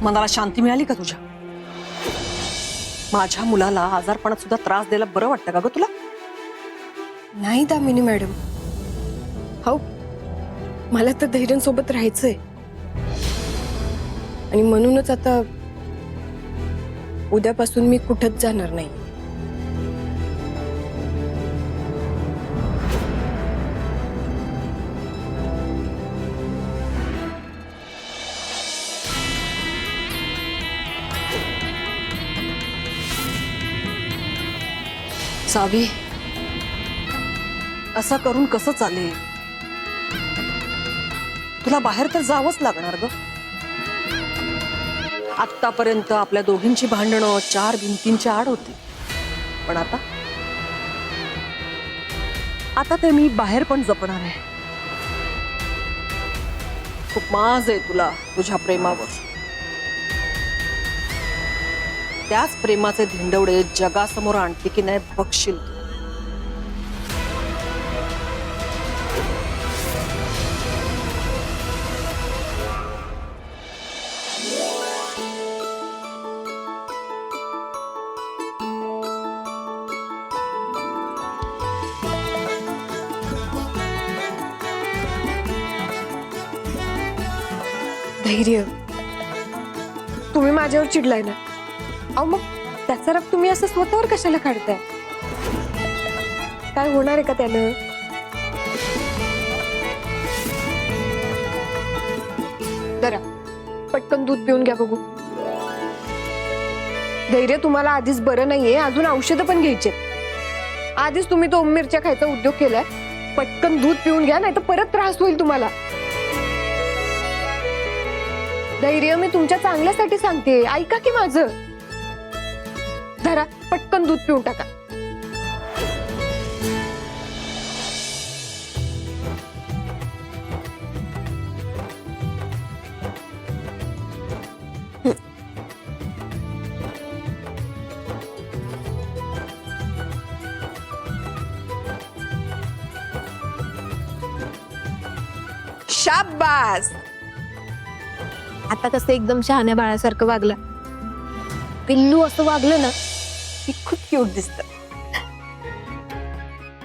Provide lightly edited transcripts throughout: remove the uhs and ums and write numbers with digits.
मनाला शांती मिळाली का तुझ्या? माझ्या मुलाला आजारपणात सुद्धा त्रास द्यायला बरं वाटतं का ग तुला? नाही दामिनी मॅडम, हो मला तर धैर्यांसोबत राहायचंय आणि म्हणूनच आता उद्यापासून मी कुठंच जाणार नाही. सावी, असं करून कसं चालेल? तुला बाहेर तर जावंच लागणार ग. आतापर्यंत आपल्या दोघींची भांडणं चार भिंतींच्या आड होती, पण आता ते मी बाहेर पण जपणार आहे. खूप माज आहे तुला तुझ्या प्रेमावर. त्याच प्रेमाचे धिंडवडे जगासमोर आणते की नाही बघशील. धैर्य, तुम्ही माझ्यावर चिडलाय ना, अहो मग त्याचा राग तुम्ही असं स्वतःवर कशाला काढताय? काय होणार आहे का त्यानं? जरा पटकन दूध पिऊन घ्या बघू. धैर्य, तुम्हाला आधीच बरं नाहीये, अजून औषधं पण घ्यायचे. आधीच तुम्ही तो मिरच्या खायचा उद्योग केलाय. पटकन दूध पिऊन घ्या, नाही तर परत त्रास होईल तुम्हाला. धैर्य, मी तुमच्या चांगल्यासाठी सांगते, ऐका की माझं. धरा, पटकन दूध पिऊन टाका. शाबास. आता कसं एकदम शहाण्या बाळासारखं वागला. पिल्लू असं वागलं ना की खूप क्यूट दिसत.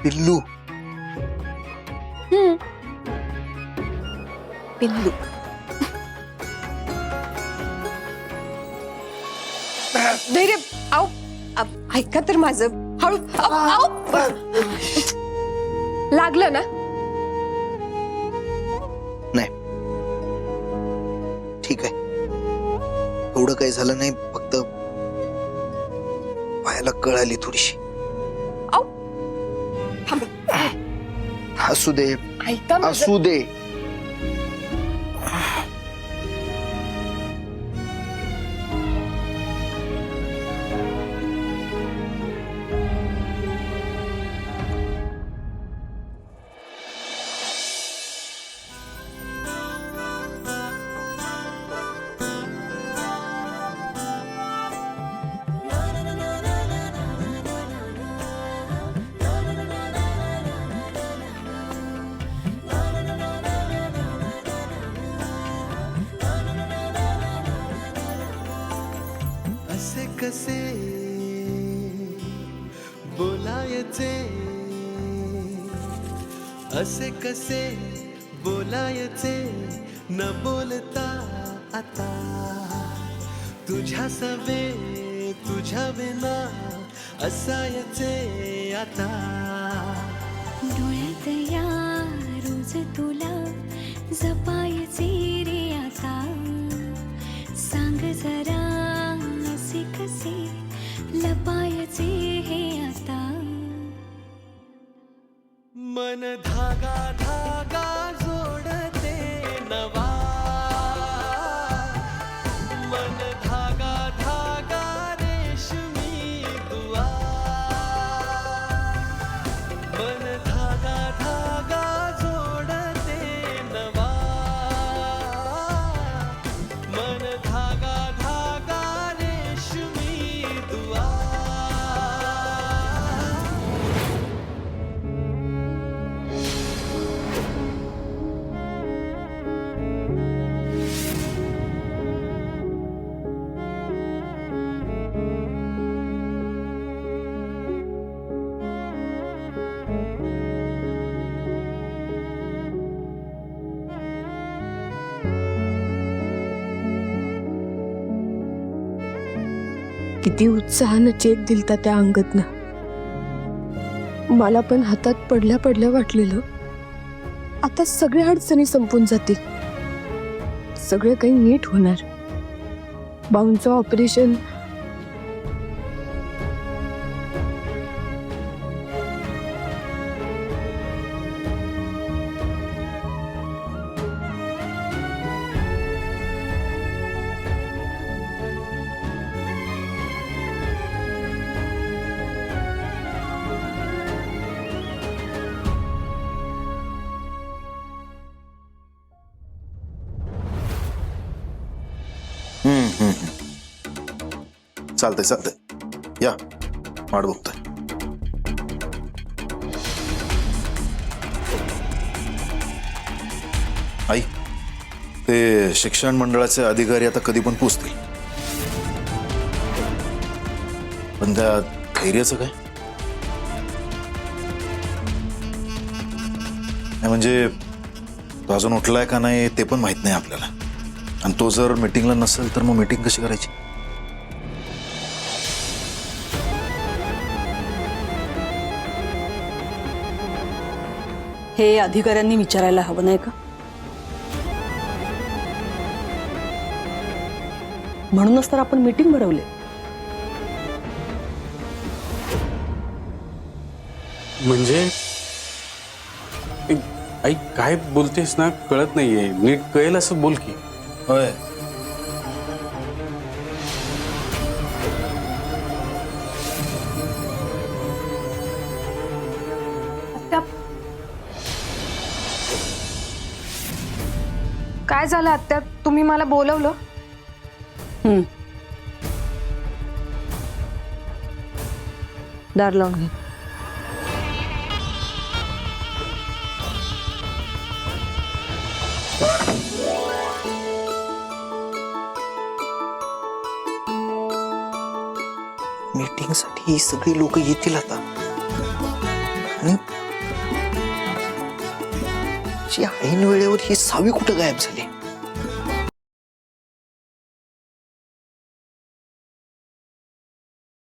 पिल्लू? पिल्लू. धैर्य, आओ ऐका तर माझं. हळू. लागलं ना? नाही, ठीक आहे, एवढं काही झालं नाही, फक्त पायाला कळ आली थोडीशी. आओ थांब. असू दे, ऐका माझं. असू दे. असे कसे बोलायचे, असे कसे बोलायचे, न बोलता आता तुझ्या सवे तुझ्या विना असायचे आता. डोळ्यात या रोज तुला जपायचे रे आता. सांग जरा असे कसे लपायचे हे आता. मन धागा धागा जोडते नवा, मन धागा धागा रेशमी दुआ, मन धागा धागा जोडते नवा, मन धागा धागा रेशमी दुआ. किती उत्साहानं चेक दिलता त्या अंगतनं. मला पण हातात पडल्या पडल्या वाटलेलं आता सगळ्या अडचणी संपून जातील, सगळं काही नीट होणार. बाऊंचं ऑपरेशन चालतंय चालतंय, या वाट बघतोय. आई, ते शिक्षण मंडळाचे अधिकारी आता कधी पण पोचतील, पण त्या धैर्याचं काय? नाही म्हणजे तो अजून उठलाय का नाही ते पण माहित नाही आपल्याला, आणि तो जर मीटिंगला नसेल तर मग मीटिंग कशी करायची? हे अधिकाऱ्यांनी विचारायला हवं नाही का? म्हणूनच तर आपण मीटिंग भरवली. म्हणजे आई काय बोलतेस ना कळत नाहीये, नीट कळेल असं बोल की. होय, काय झालं आत्या? तुम्ही मला बोलवलं? दार लावून घे. मीटिंग साठी ही सगळी लोक येतील आता, आणि ऐन वेळेवर ही सावी कुठं गायब झाली?